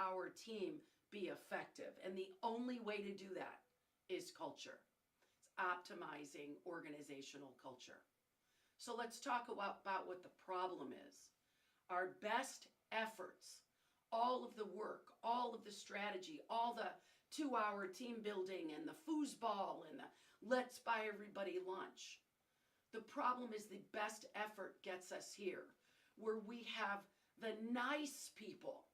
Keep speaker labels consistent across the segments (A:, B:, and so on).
A: our team be effective. And the only way to do that is culture. It's optimizing organizational culture. So let's talk about what the problem is. Our best efforts, all of the work, all of the strategy, all the 2-hour team building and the foosball and the let's buy everybody lunch. The problem is the best effort gets us here, where we have the nice people,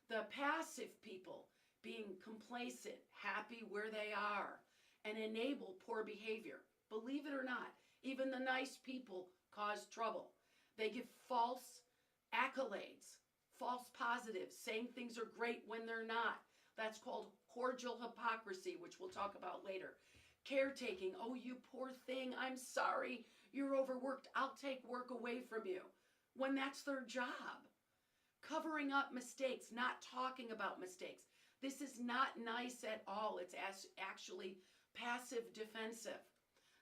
A: the passive people being complacent, happy where they are, and enable poor behavior. Believe it or not, even the nice people cause trouble. They give false accolades, false positives, saying things are great when they're not. That's called cordial hypocrisy, which we'll talk about later. Caretaking, oh, you poor thing, I'm sorry, you're overworked, I'll take work away from you, when that's their job. Covering up mistakes, not talking about mistakes. This is not nice at all. It's actually passive defensive.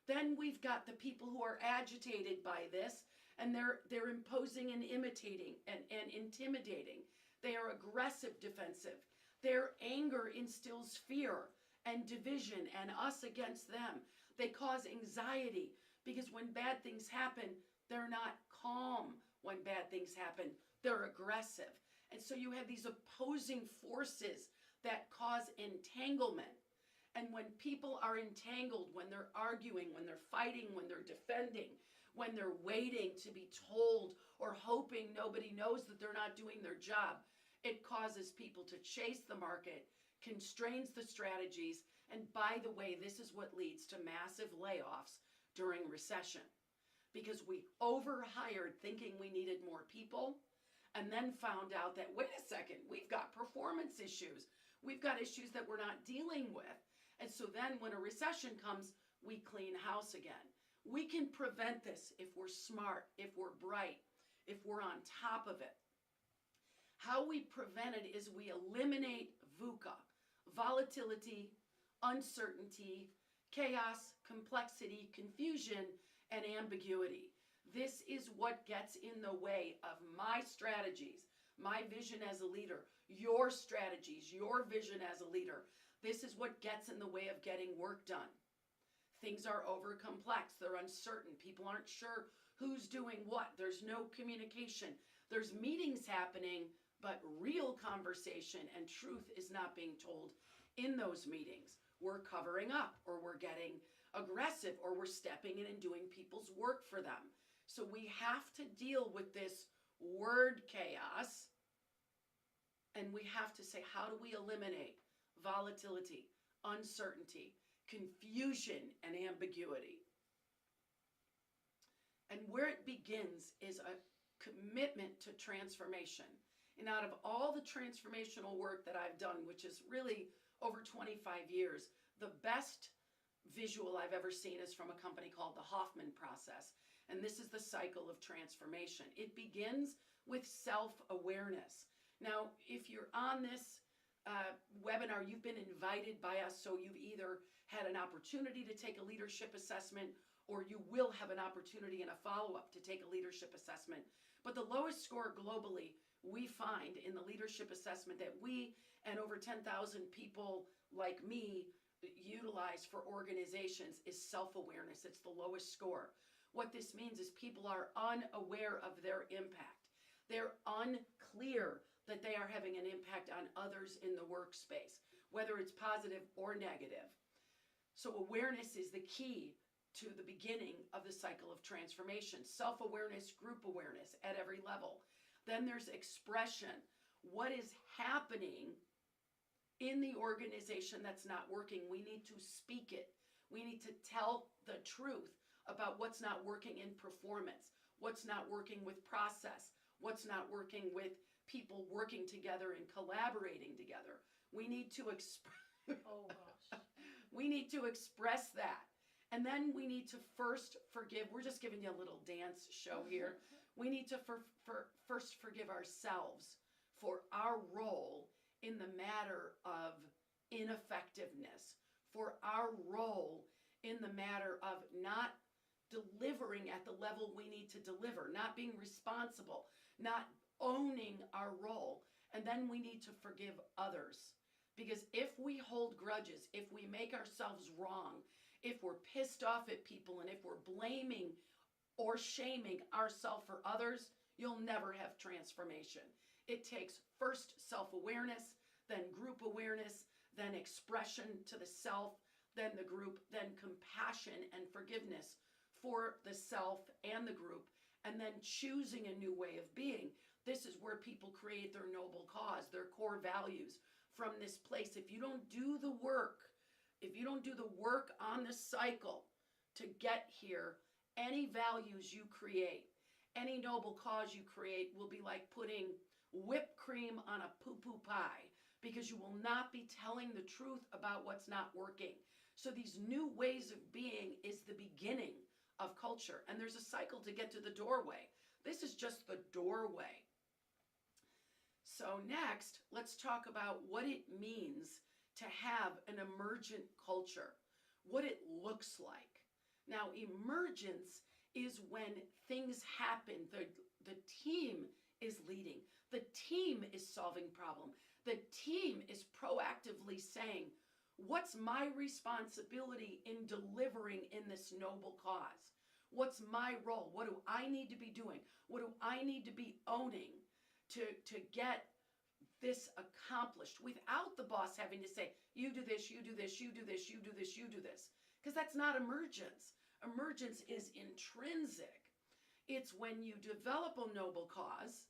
A: Then we've got the people who are agitated by this, and they're imposing and imitating and intimidating. They are aggressive defensive. Their anger instills fear and division and us against them. They cause anxiety because when bad things happen, they're not calm when bad things happen. They're aggressive. And so you have these opposing forces that cause entanglement. And when people are entangled, when they're arguing, when they're fighting, when they're defending, when they're waiting to be told or hoping nobody knows that they're not doing their job, it causes people to chase the market, constrains the strategies, and by the way, this is what leads to massive layoffs during recession. Because we overhired thinking we needed more people, and then found out that, wait a second, we've got performance issues. We've got issues that we're not dealing with. And so then when a recession comes, we clean house again. We can prevent this if we're smart, if we're bright, if we're on top of it. How we prevent it is we eliminate VUCA, volatility, uncertainty, chaos, complexity, confusion, and ambiguity. This is what gets in the way of my strategies, my vision as a leader, your strategies, your vision as a leader. This is what gets in the way of getting work done. Things are over complex, they're uncertain, people aren't sure who's doing what, there's no communication, there's meetings happening, but real conversation and truth is not being told in those meetings. We're covering up, or we're getting aggressive, or we're stepping in and doing people's work for them. So we have to deal with this word chaos, and we have to say, how do we eliminate volatility, uncertainty, confusion, and ambiguity? And where it begins is a commitment to transformation. And out of all the transformational work that I've done, which is really over 25 years, the best visual I've ever seen is from a company called the Hoffman Process. And this is the cycle of transformation. It begins with self-awareness. Now, if you're on this webinar, you've been invited by us, so you've either had an opportunity to take a leadership assessment, or you will have an opportunity in a follow-up to take a leadership assessment. But the lowest score globally we find in the leadership assessment that we and over 10,000 people like me utilize for organizations is self-awareness. It's the lowest score. What this means is people are unaware of their impact. They're unclear that they are having an impact on others in the workspace, whether it's positive or negative. So awareness is the key to the beginning of the cycle of transformation. Self-awareness, group awareness at every level. Then there's expression. What is happening in the organization that's not working? We need to speak it. We need to tell the truth about what's not working in performance, what's not working with process, what's not working with people working together and collaborating together. We need to we need to express that. And then we need to first forgive. We're just giving you a little dance show here. We need to first forgive ourselves for our role in the matter of ineffectiveness, for our role in the matter of not delivering at the level we need to deliver, not being responsible, not owning our role. And then we need to forgive others. Because if we hold grudges, if we make ourselves wrong, if we're pissed off at people, and if we're blaming or shaming ourselves for others, you'll never have transformation. It takes first self-awareness, then group awareness, then expression to the self, then the group, then compassion and forgiveness for the self and the group, and then choosing a new way of being. This is where people create their noble cause, their core values from this place. If you don't do the work, on the cycle to get here, any values you create, any noble cause you create will be like putting whipped cream on a poo-poo pie, because you will not be telling the truth about what's not working. So these new ways of being is the beginning of culture. And there's a cycle to get to the doorway. This is just the doorway. So next, let's talk about what it means to have an emergent culture, what it looks like. Now, emergence is when things happen. The team is leading. The team is solving problem. The team is proactively saying, what's my responsibility in delivering in this noble cause? What's my role? What do I need to be doing? What do I need to be owning to get this accomplished without the boss having to say, you do this, you do this, you do this, you do this, you do this. Because that's not emergence. Emergence is intrinsic. It's when you develop a noble cause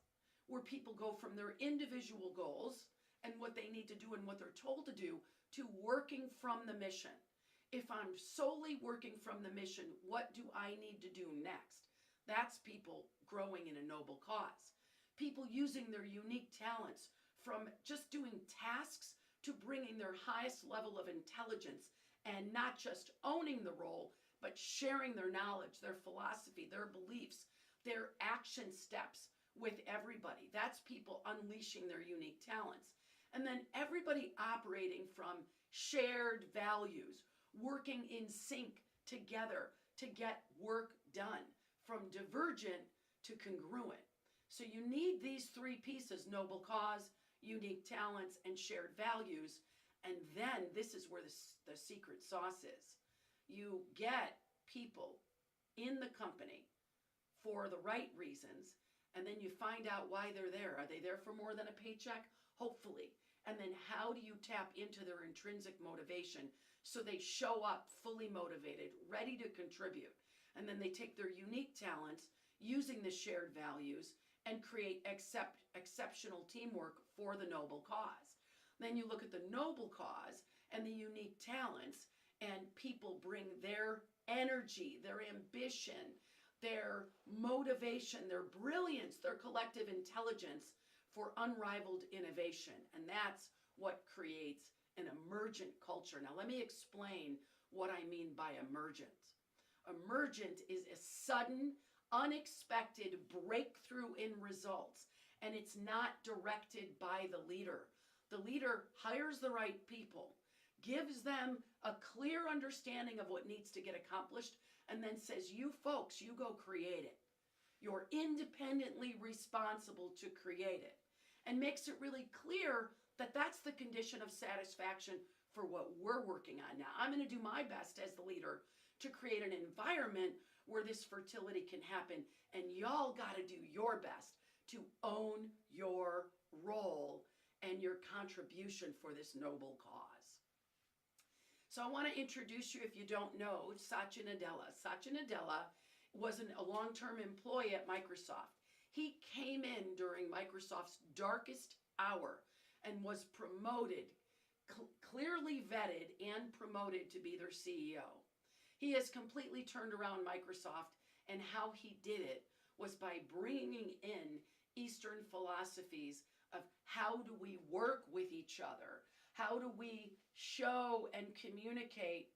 A: where people go from their individual goals and what they need to do and what they're told to do to working from the mission. If I'm solely working from the mission, what do I need to do next? That's people growing in a noble cause. People using their unique talents from just doing tasks to bringing their highest level of intelligence, and not just owning the role, but sharing their knowledge, their philosophy, their beliefs, their action steps with everybody. That's people unleashing their unique talents. And then everybody operating from shared values, working in sync together to get work done, from divergent to congruent. So you need these three pieces: noble cause, unique talents, and shared values. And then this is where the secret sauce is. You get people in the company for the right reasons, and then you find out why they're there. Are they there for more than a paycheck? Hopefully. And then how do you tap into their intrinsic motivation so they show up fully motivated, ready to contribute? And then they take their unique talents using the shared values and create exceptional teamwork for the noble cause. Then you look at the noble cause and the unique talents, and people bring their energy, their ambition, their motivation, their brilliance, their collective intelligence for unrivaled innovation. And that's what creates an emergent culture. Now, let me explain what I mean by emergent. Emergent is a sudden, unexpected breakthrough in results, and it's not directed by the leader. The leader hires the right people, gives them a clear understanding of what needs to get accomplished, and then says, you folks, you go create it. You're independently responsible to create it, and makes it really clear that that's the condition of satisfaction for what we're working on. Now, I'm going to do my best as the leader to create an environment where this fertility can happen, and y'all got to do your best to own your role and your contribution for this noble cause. So I want to introduce you, if you don't know, Satya Nadella. Satya Nadella was a long-term employee at Microsoft. He came in during Microsoft's darkest hour and was promoted, clearly vetted and promoted to be their CEO. He has completely turned around Microsoft, and how he did it was by bringing in Eastern philosophies of how do we work with each other? How do we show and communicate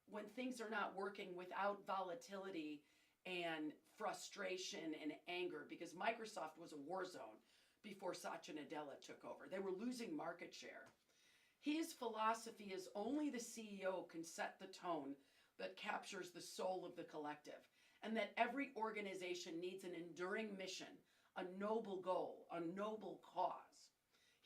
A: when things are not working without volatility and frustration and anger? Because Microsoft was a war zone before Satya Nadella took over. They were losing market share. His philosophy is only the CEO can set the tone that captures the soul of the collective, and that every organization needs an enduring mission, a noble goal, a noble cause.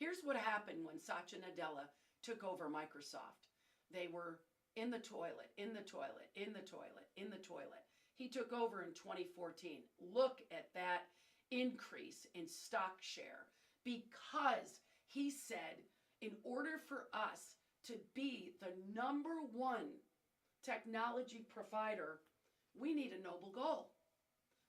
A: Here's what happened when Satya Nadella took over Microsoft. They were in the toilet, in the toilet, in the toilet, in the toilet. He took over in 2014. Look at that increase in stock share because he said, in order for us to be the #1 technology provider, we need a noble goal.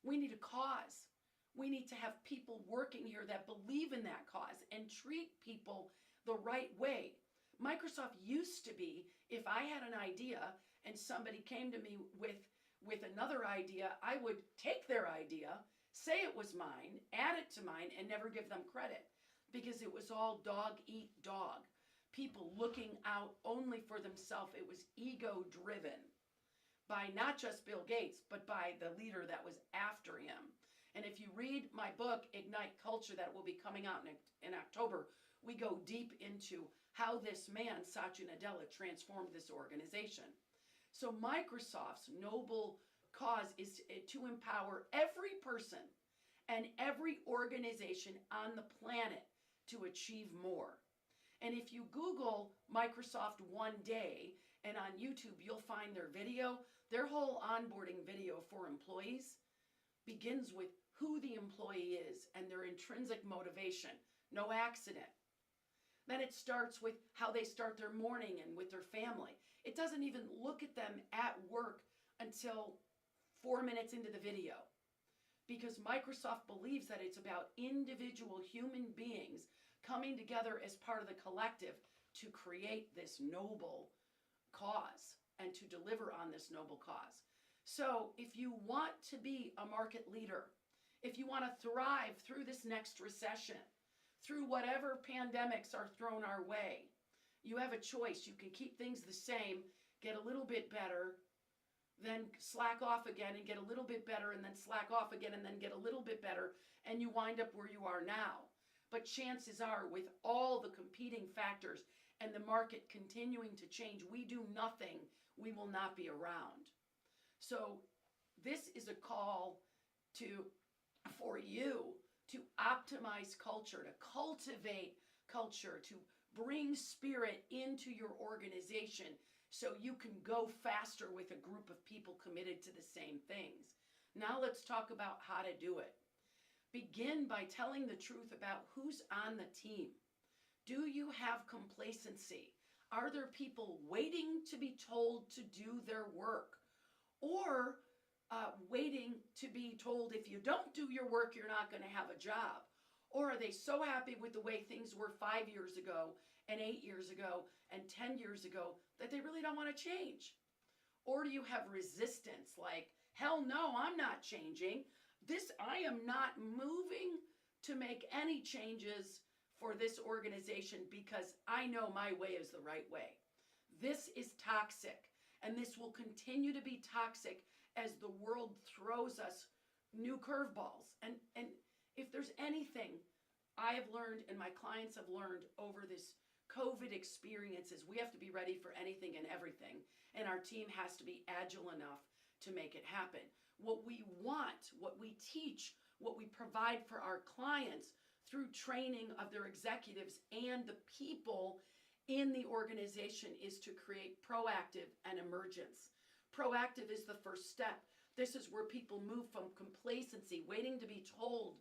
A: We need a cause. We need to have people working here that believe in that cause and treat people the right way. Microsoft used to be, if I had an idea and somebody came to me with another idea, I would take their idea, say it was mine, add it to mine, and never give them credit because it was all dog eat dog. People looking out only for themselves. It was ego driven by not just Bill Gates, but by the leader that was after him. And if you read my book, Ignite Culture, that will be coming out in October, we go deep into how this man, Satya Nadella, transformed this organization. So Microsoft's noble cause is to empower every person and every organization on the planet to achieve more. And if you Google Microsoft one day, and on YouTube you'll find their video, their whole onboarding video for employees begins with who the employee is and their intrinsic motivation. No accident. Then it starts with how they start their morning and with their family. It doesn't even look at them at work until 4 minutes into the video. Because Microsoft believes that it's about individual human beings coming together as part of the collective to create this noble cause and to deliver on this noble cause. So if you want to be a market leader, if you want to thrive through this next recession, through whatever pandemics are thrown our way, you have a choice. You can keep things the same, get a little bit better, then slack off again and get a little bit better, and then slack off again and then get a little bit better, and you wind up where you are now. But chances are, with all the competing factors and the market continuing to change, we do nothing, we will not be around. So this is a call for you to optimize culture, to cultivate culture, to bring spirit into your organization so you can go faster with a group of people committed to the same things. Now let's talk about how to do it. Begin by telling the truth about who's on the team. Do you have complacency? Are there people waiting to be told to do their work? Or waiting to be told if you don't do your work, you're not going to have a job? Or are they so happy with the way things were 5 years ago and 8 years ago and 10 years ago that they really don't want to change? Or do you have resistance like, hell no, I'm not changing. I am not moving to make any changes for this organization because I know my way is the right way. This is toxic, and this will continue to be toxic as the world throws us new curveballs. And if there's anything I have learned and my clients have learned over this COVID experience is we have to be ready for anything and everything, and our team has to be agile enough to make it happen. What we want, what we teach, what we provide for our clients through training of their executives and the people in the organization is to create proactive and emergence. Proactive is the first step. This is where people move from complacency, waiting to be told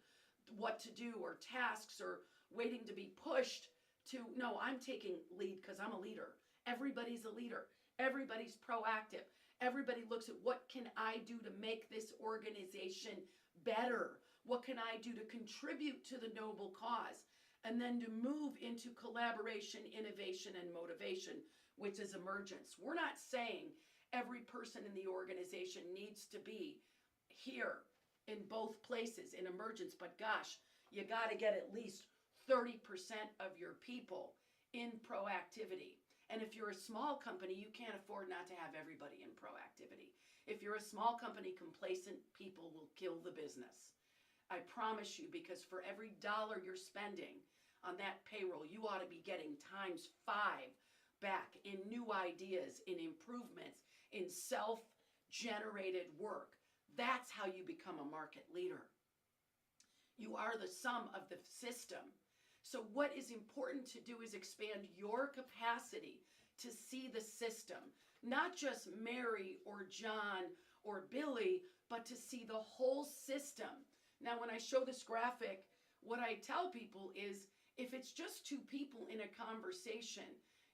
A: what to do, or tasks, or waiting to be pushed, to, no, I'm taking lead because I'm a leader. Everybody's a leader. Everybody's proactive. Everybody looks at what can I do to make this organization better? What can I do to contribute to the noble cause? And then to move into collaboration, innovation, and motivation, which is emergence. We're not saying every person in the organization needs to be here in both places in emergence, but gosh, you got to get at least 30% of your people in proactivity. And if you're a small company, you can't afford not to have everybody in proactivity. If you're a small company, complacent people will kill the business. I promise you, because for every dollar you're spending on that payroll, you ought to be getting times 5 back in new ideas, in improvements, in self-generated work. That's how you become a market leader. You are the sum of the system. So what is important to do is expand your capacity to see the system, not just Mary or John or Billy, but to see the whole system. Now, when I show this graphic, what I tell people is if it's just two people in a conversation,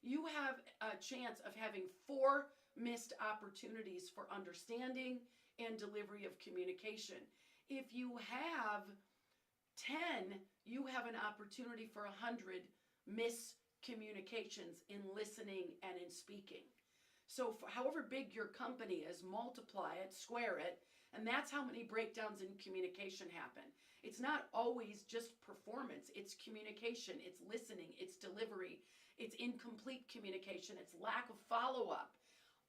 A: you have a chance of having 4 missed opportunities for understanding and delivery of communication. If you have 10, you have an opportunity for 100 miscommunications in listening and in speaking. So for however big your company is, multiply it, square it, and that's how many breakdowns in communication happen. It's not always just performance, it's communication, it's listening, it's delivery, it's incomplete communication, it's lack of follow-up.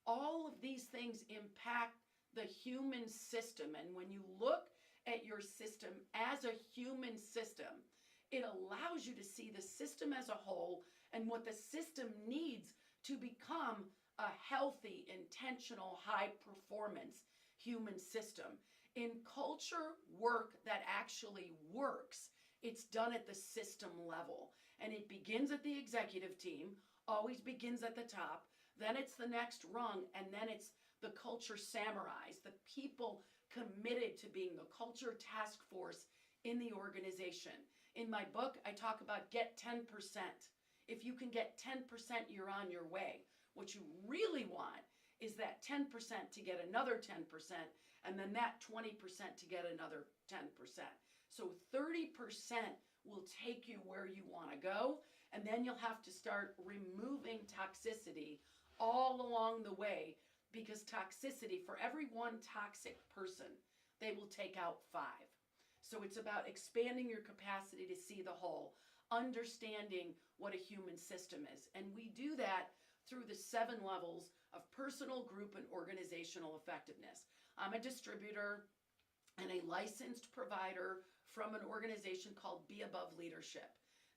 A: All of these things impact the human system, and when you look at your system as a human system, it allows you to see the system as a whole and what the system needs to become a healthy, intentional, high-performance human system. In culture work that actually works, it's done at the system level. And it begins at the executive team, always begins at the top, then it's the next rung, and then it's the culture samurais, the people committed to being the culture task force in the organization. In my book, I talk about get 10%. If you can get 10%, you're on your way. What you really want is that 10% to get another 10%, and then that 20% to get another 10%. So 30% will take you where you want to go, and then you'll have to start removing toxicity all along the way, because toxicity, for every one toxic person, they will take out 5. So it's about expanding your capacity to see the whole, understanding what a human system is. And we do that through the 7 levels of personal, group, and organizational effectiveness. I'm a distributor and a licensed provider from an organization called Be Above Leadership.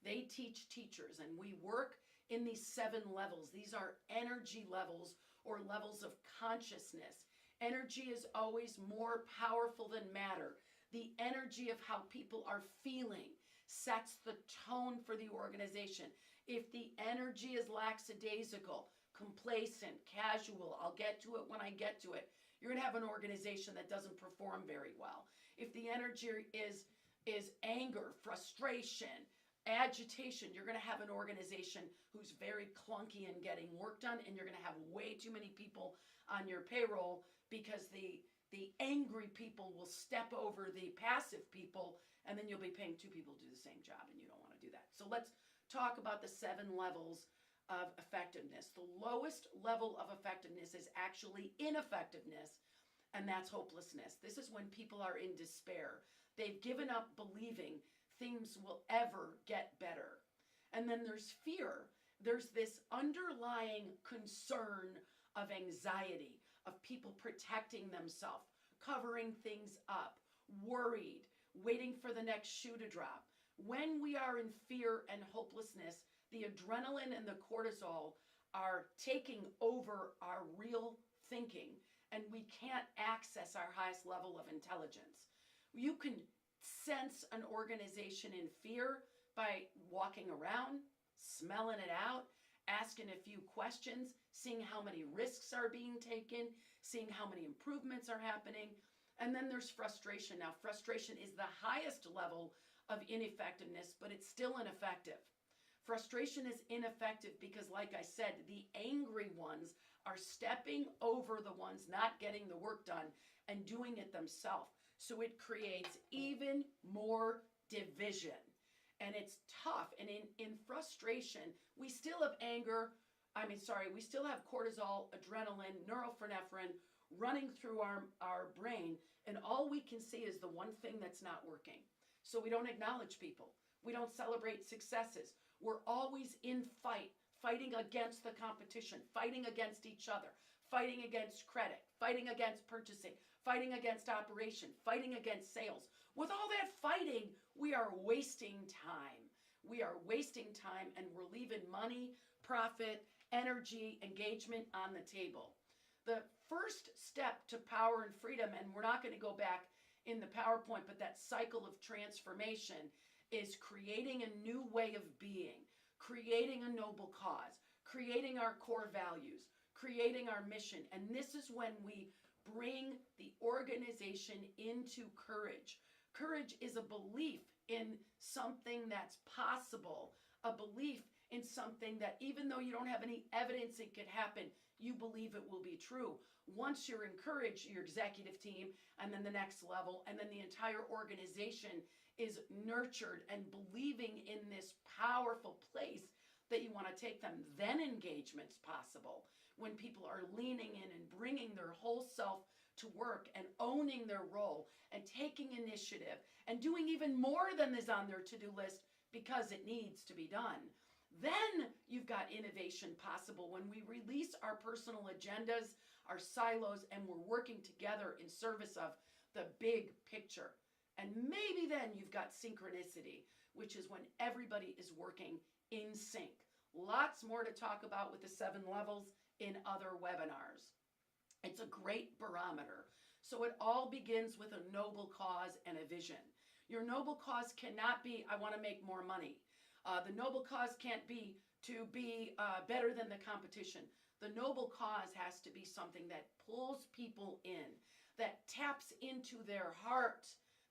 A: They teach teachers, and we work in these 7 levels. These are energy levels or levels of consciousness. Energy is always more powerful than matter. The energy of how people are feeling sets the tone for the organization. If the energy is lackadaisical, complacent, casual, I'll get to it when I get to it, you're going to have an organization that doesn't perform very well. If the energy is anger, frustration, agitation, you're going to have an organization who's very clunky in getting work done, and you're going to have way too many people on your payroll because the angry people will step over the passive people, and then you'll be paying 2 people to do the same job, and you don't want to do that. So let's talk about the 7 levels of effectiveness. The lowest level of effectiveness is actually ineffectiveness, and that's hopelessness. This is when people are in despair. They've given up believing things will ever get better. And then there's fear. There's this underlying concern of anxiety, of people protecting themselves, covering things up, worried, waiting for the next shoe to drop. When we are in fear and hopelessness, the adrenaline and the cortisol are taking over our real thinking, and we can't access our highest level of intelligence. You can sense an organization in fear by walking around, smelling it out, asking a few questions, seeing how many risks are being taken, seeing how many improvements are happening. And then there's frustration. Now, frustration is the highest level of ineffectiveness, but it's still ineffective. Frustration is ineffective because, like I said, the angry ones are stepping over the ones not getting the work done and doing it themselves. So it creates even more division. And it's tough. And in frustration, we still have we still have cortisol, adrenaline, norepinephrine running through our brain. And all we can see is the one thing that's not working. So we don't acknowledge people. We don't celebrate successes. We're always in fighting against the competition, fighting against each other, fighting against credit, fighting against purchasing, fighting against operation, fighting against sales. With all that fighting, we are wasting time. We are wasting time, and we're leaving money, profit, energy, engagement on the table. The first step to power and freedom, and we're not going to go back in the PowerPoint, but that cycle of transformation is creating a new way of being, creating a noble cause, creating our core values, creating our mission. And this is when we bring the organization into courage. Courage is a belief in something that's possible, a belief in something that even though you don't have any evidence it could happen, you believe it will be true. Once you're encouraged, your executive team, and then the next level, and then the entire organization is nurtured and believing in this powerful place that you want to take them. Then engagement's possible when people are leaning in and bringing their whole self to work and owning their role and taking initiative and doing even more than is on their to-do list because it needs to be done. Then you've got innovation possible when we release our personal agendas, our silos, and we're working together in service of the big picture. And maybe then you've got synchronicity, which is when everybody is working in sync. Lots more to talk about with the 7 levels in other webinars. It's a great barometer. So it all begins with a noble cause and a vision. Your noble cause cannot be, I want to make more money. The noble cause can't be to be better than the competition. The noble cause has to be something that pulls people in, that taps into their heart,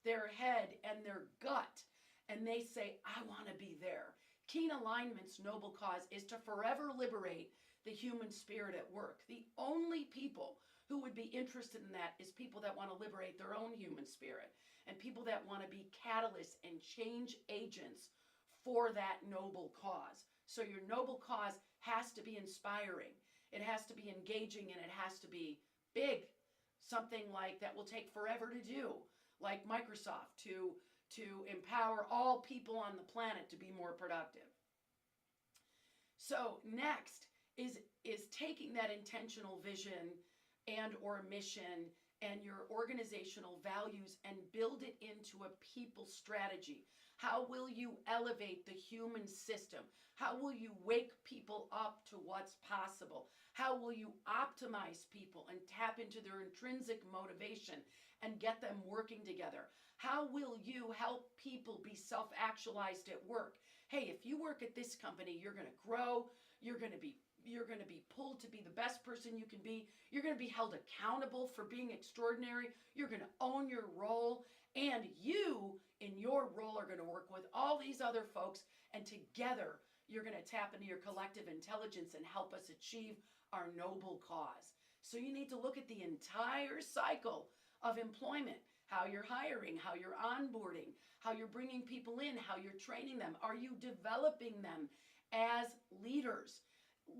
A: their head, and their gut, and they say, I want to be there. Keen Alignment's noble cause is to forever liberate the human spirit at work. The only people who would be interested in that is people that want to liberate their own human spirit and people that want to be catalysts and change agents for that noble cause. So your noble cause has to be inspiring. It has to be engaging, and it has to be big. Something like that will take forever to do, like Microsoft, to empower all people on the planet to be more productive. So next is taking that intentional vision and or mission and your organizational values and build it into a people strategy. How will you elevate the human system? How will you wake people up to what's possible? How will you optimize people and tap into their intrinsic motivation and get them working together? How will you help people be self-actualized at work? Hey, if you work at this company, you're going to grow, you're going to be pulled to be the best person you can be. You're going to be held accountable for being extraordinary. You're going to own your role. And you, in your role, are going to work with all these other folks. And together, you're going to tap into your collective intelligence and help us achieve our noble cause. So you need to look at the entire cycle of employment. How you're hiring, how you're onboarding, how you're bringing people in, how you're training them. Are you developing them as leaders?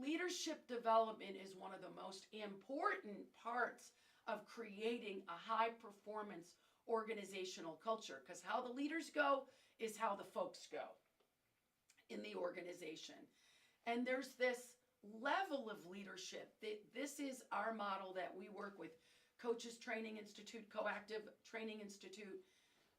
A: Leadership development is one of the most important parts of creating a high-performance organizational culture, because how the leaders go is how the folks go in the organization. And there's this level of leadership. This is our model that we work with Coaches Training Institute, Coactive Training Institute.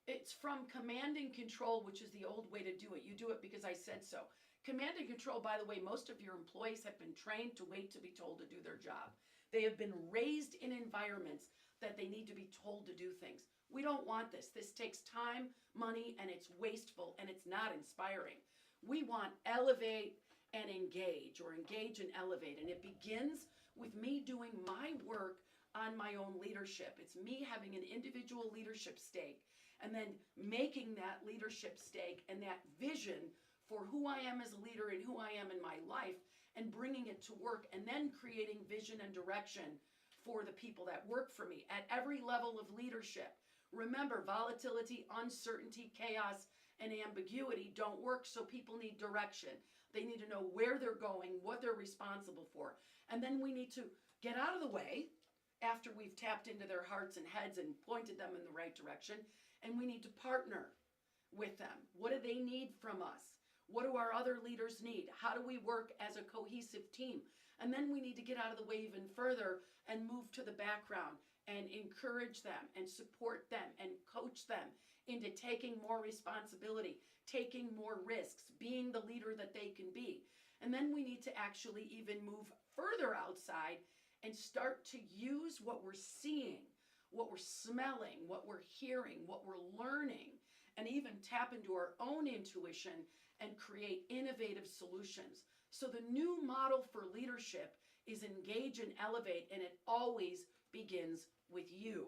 A: It's from command and control, which is the old way to do it. You do it because I said so. Command and control, by the way, most of your employees have been trained to wait to be told to do their job. They have been raised in environments that they need to be told to do things. We don't want this. This takes time, money, and it's wasteful, and it's not inspiring. We want elevate and engage, or engage and elevate, and it begins with me doing my work on my own leadership. It's me having an individual leadership stake, and then making that leadership stake and that vision for who I am as a leader and who I am in my life, and bringing it to work, and then creating vision and direction for the people that work for me at every level of leadership. Remember, volatility, uncertainty, chaos, and ambiguity don't work, so people need direction. They need to know where they're going, what they're responsible for. And then we need to get out of the way after we've tapped into their hearts and heads and pointed them in the right direction, and we need to partner with them. What do they need from us? What do our other leaders need? How do we work as a cohesive team? And then we need to get out of the way even further and move to the background and encourage them and support them and coach them into taking more responsibility, taking more risks, being the leader that they can be. And then we need to actually even move further outside and start to use what we're seeing, what we're smelling, what we're hearing, what we're learning, and even tap into our own intuition and create innovative solutions. So the new model for leadership is engage and elevate, and it always begins with you.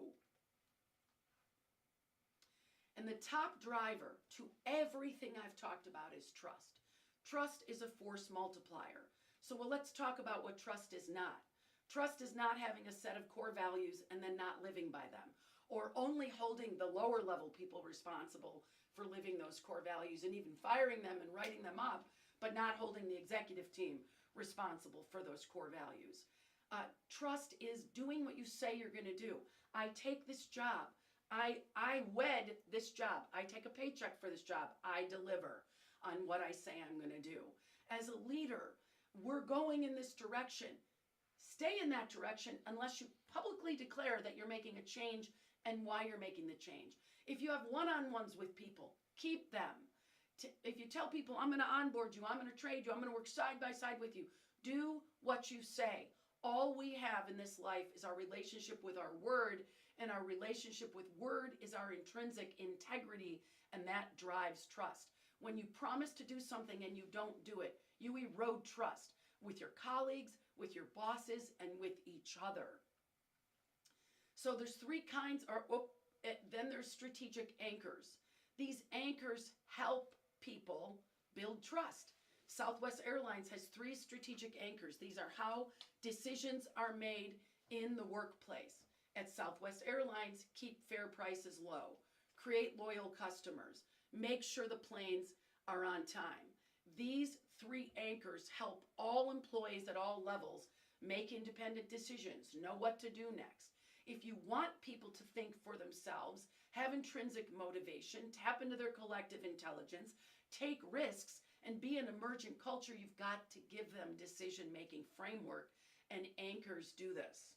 A: And the top driver to everything I've talked about is trust. Trust is a force multiplier. So let's talk about what trust is not. Trust is not having a set of core values and then not living by them, or only holding the lower level people responsible for living those core values and even firing them and writing them up, but not holding the executive team responsible for those core values. Trust is doing what you say you're going to do. I take this job. I wed this job. I take a paycheck for this job. I deliver on what I say I'm going to do. As a leader, we're going in this direction. Stay in that direction unless you publicly declare that you're making a change and why you're making the change. If you have one-on-ones with people, keep them. If you tell people, I'm going to onboard you, I'm going to trade you, I'm going to work side by side with you, do what you say. All we have in this life is our relationship with our word, and our relationship with word is our intrinsic integrity, and that drives trust. When you promise to do something and you don't do it, you erode trust with your colleagues, with your bosses, and with each other. So there's three kinds, then there's strategic anchors. These anchors help people build trust. Southwest Airlines has 3 strategic anchors. These are how decisions are made in the workplace. At Southwest Airlines, keep fare prices low, create loyal customers, make sure the planes are on time. These 3 anchors help all employees at all levels make independent decisions, know what to do next. If you want people to think for themselves, have intrinsic motivation, tap into their collective intelligence, take risks, and be an emergent culture, you've got to give them decision-making framework, and anchors do this.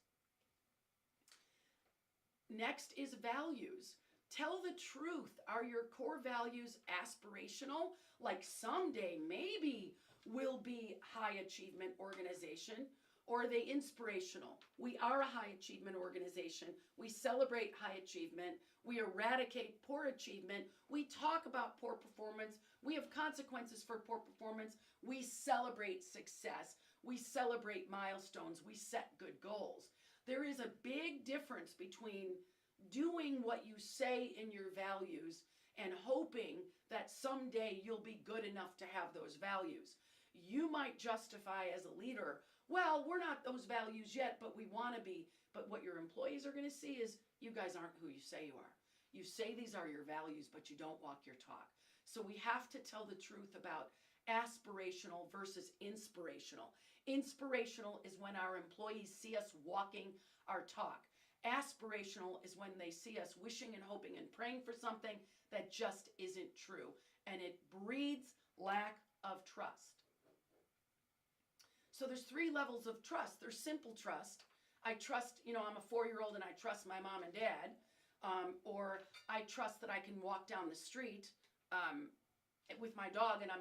A: Next is values. Tell the truth. Are your core values aspirational? Like someday maybe we'll be high achievement organization, or are they inspirational? We are a high achievement organization. We celebrate high achievement. We eradicate poor achievement. We talk about poor performance. We have consequences for poor performance. We celebrate success. We celebrate milestones. We set good goals. There is a big difference between doing what you say in your values and hoping that someday you'll be good enough to have those values. You might justify as a leader, well, we're not those values yet, but we want to be. But what your employees are going to see is you guys aren't who you say you are. You say these are your values, but you don't walk your talk. So we have to tell the truth about aspirational versus inspirational. Inspirational is when our employees see us walking our talk. Aspirational is when they see us wishing and hoping and praying for something that just isn't true. And it breeds lack of trust. So there's 3 levels of trust. There's simple trust. I trust, I'm a 4-year-old and I trust my mom and dad. Or I trust that I can walk down the street with my dog and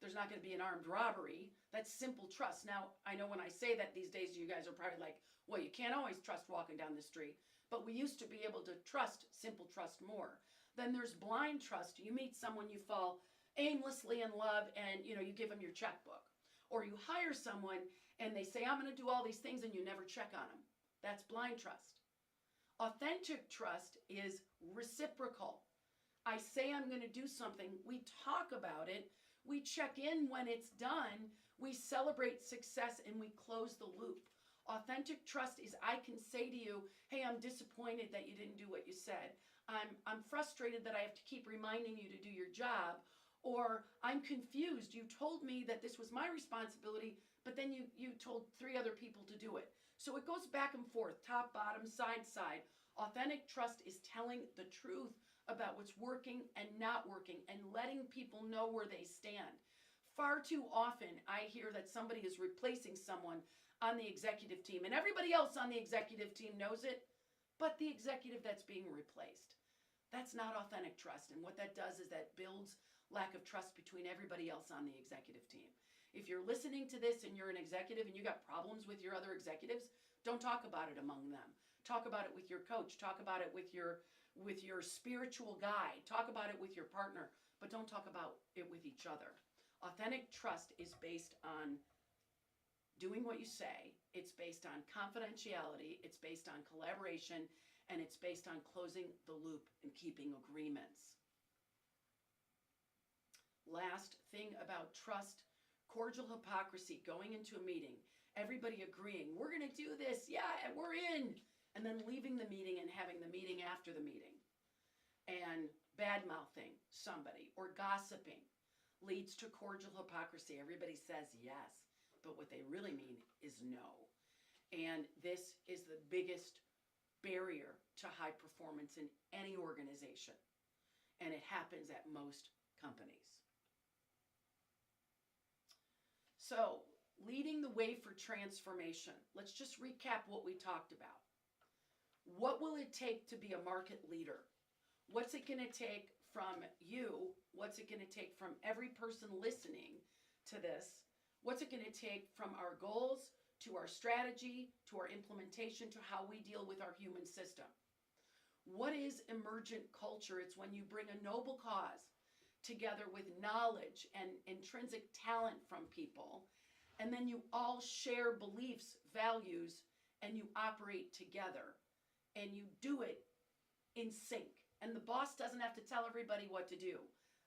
A: there's not going to be an armed robbery. That's simple trust. Now, I know when I say that these days, you guys are probably like, well, you can't always trust walking down the street. But we used to be able to trust, simple trust more. Then there's blind trust. You meet someone you fall aimlessly in love and, you give them your checkbook. Or you hire someone and they say, I'm going to do all these things, and you never check on them. That's blind trust. Authentic trust is reciprocal. I say I'm going to do something. We talk about it. We check in when it's done. We celebrate success and we close the loop. Authentic trust is I can say to you, hey, I'm disappointed that you didn't do what you said. I'm frustrated that I have to keep reminding you to do your job. Or I'm confused. You told me that this was my responsibility, but then you told 3 other people to do it. So it goes back and forth, top, bottom, side, side. Authentic trust is telling the truth about what's working and not working and letting people know where they stand. Far too often, I hear that somebody is replacing someone on the executive team, and everybody else on the executive team knows it, but the executive that's being replaced. That's not authentic trust, and what that does is that builds lack of trust between everybody else on the executive team. If you're listening to this and you're an executive and you got problems with your other executives, don't talk about it among them. Talk about it with your coach. Talk about it with your with your spiritual guide. Talk about it with your partner, but don't talk about it with each other. Authentic trust is based on doing what you say. It's based on confidentiality. It's based on collaboration. And it's based on closing the loop and keeping agreements. Last thing about trust, cordial hypocrisy, going into a meeting, everybody agreeing, we're going to do this, yeah, and we're in, and then leaving the meeting and having the meeting after the meeting, and bad-mouthing somebody or gossiping leads to cordial hypocrisy. Everybody says yes, but what they really mean is no. And this is the biggest barrier to high performance in any organization, and it happens at most companies. So, leading the way for transformation. Let's just recap what we talked about. What will it take to be a market leader? What's it going to take from you? What's it going to take from every person listening to this? What's it going to take from our goals to our strategy, to our implementation, to how we deal with our human system? What is emergent culture? It's when you bring a noble cause together with knowledge and intrinsic talent from people, and then you all share beliefs, values, and you operate together, and you do it in sync. And the boss doesn't have to tell everybody what to do.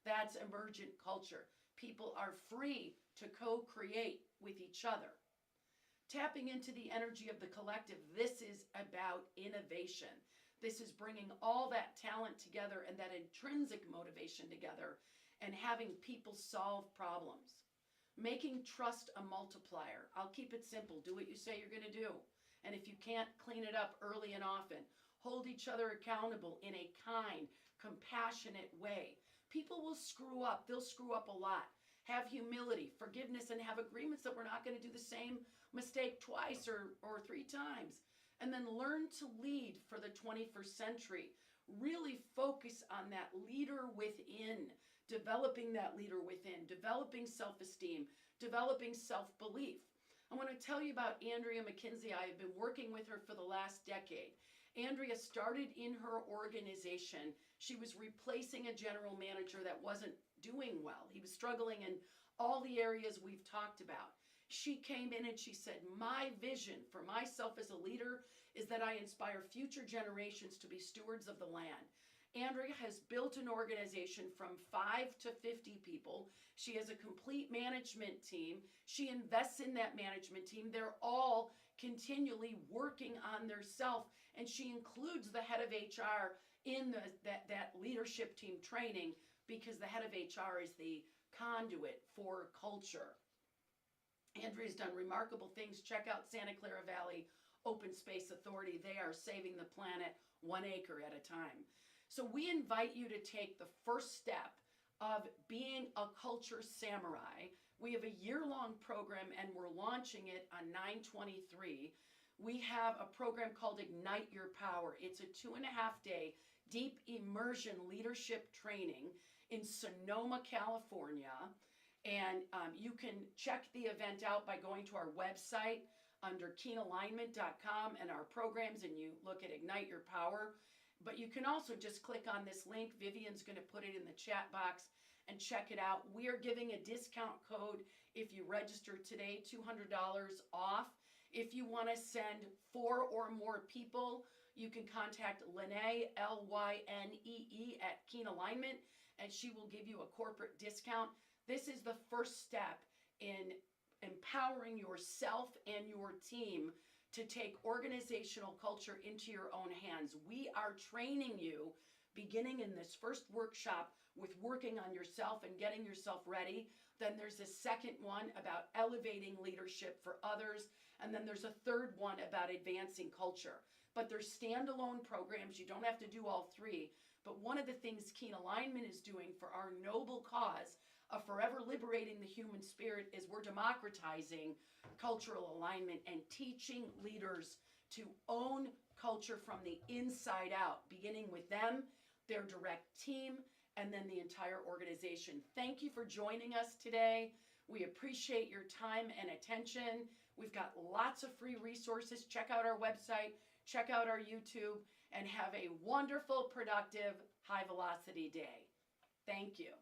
A: That's emergent culture. People are free to co-create with each other. Tapping into the energy of the collective, this is about innovation. This is bringing all that talent together and that intrinsic motivation together and having people solve problems. Making trust a multiplier. I'll keep it simple. Do what you say you're going to do. And if you can't, clean it up early and often. Hold each other accountable in a kind, compassionate way. People will screw up. They'll screw up a lot. Have humility, forgiveness, and have agreements that we're not going to do the same mistake twice or 3 times. And then learn to lead for the 21st century. Really focus on that leader within, developing that leader within, developing self-esteem, developing self-belief. I want to tell you about Andrea McKenzie. I have been working with her for the last decade. Andrea started in her organization. She was replacing a general manager that wasn't doing well. He was struggling in all the areas we've talked about. She came in and she said, my vision for myself as a leader is that I inspire future generations to be stewards of the land. Andrea has built an organization from 5 to 50 people. She has a complete management team. She invests in that management team. They're all continually working on their self, and she includes the head of HR in that leadership team training because the head of HR is the conduit for culture. Andrea's done remarkable things. Check out Santa Clara Valley Open Space Authority. They are saving the planet 1 acre at a time. So we invite you to take the first step of being a culture samurai. We have a year-long program and we're launching it on 9/23. We have a program called Ignite Your Power. It's a 2.5-day deep immersion leadership training in Sonoma, California. And you can check the event out by going to our website under keenalignment.com and our programs, and you look at Ignite Your Power. But you can also just click on this link. Vivian's going to put it in the chat box and check it out. We are giving a discount code if you register today, $200 off. If you want to send 4 or more people, you can contact Lynee, Lynee, at Keen Alignment, and she will give you a corporate discount. This is the first step in empowering yourself and your team to take organizational culture into your own hands. We are training you, beginning in this first workshop, with working on yourself and getting yourself ready. Then there's a second one about elevating leadership for others. And then there's a third one about advancing culture. But they're standalone programs. You don't have to do all 3. But one of the things Keen Alignment is doing for our noble cause of forever liberating the human spirit is we're democratizing cultural alignment and teaching leaders to own culture from the inside out, beginning with them, their direct team, and then the entire organization. Thank you for joining us today. We appreciate your time and attention. We've got lots of free resources. Check out our website. check out our YouTube, and have a wonderful, productive, high velocity day. Thank you.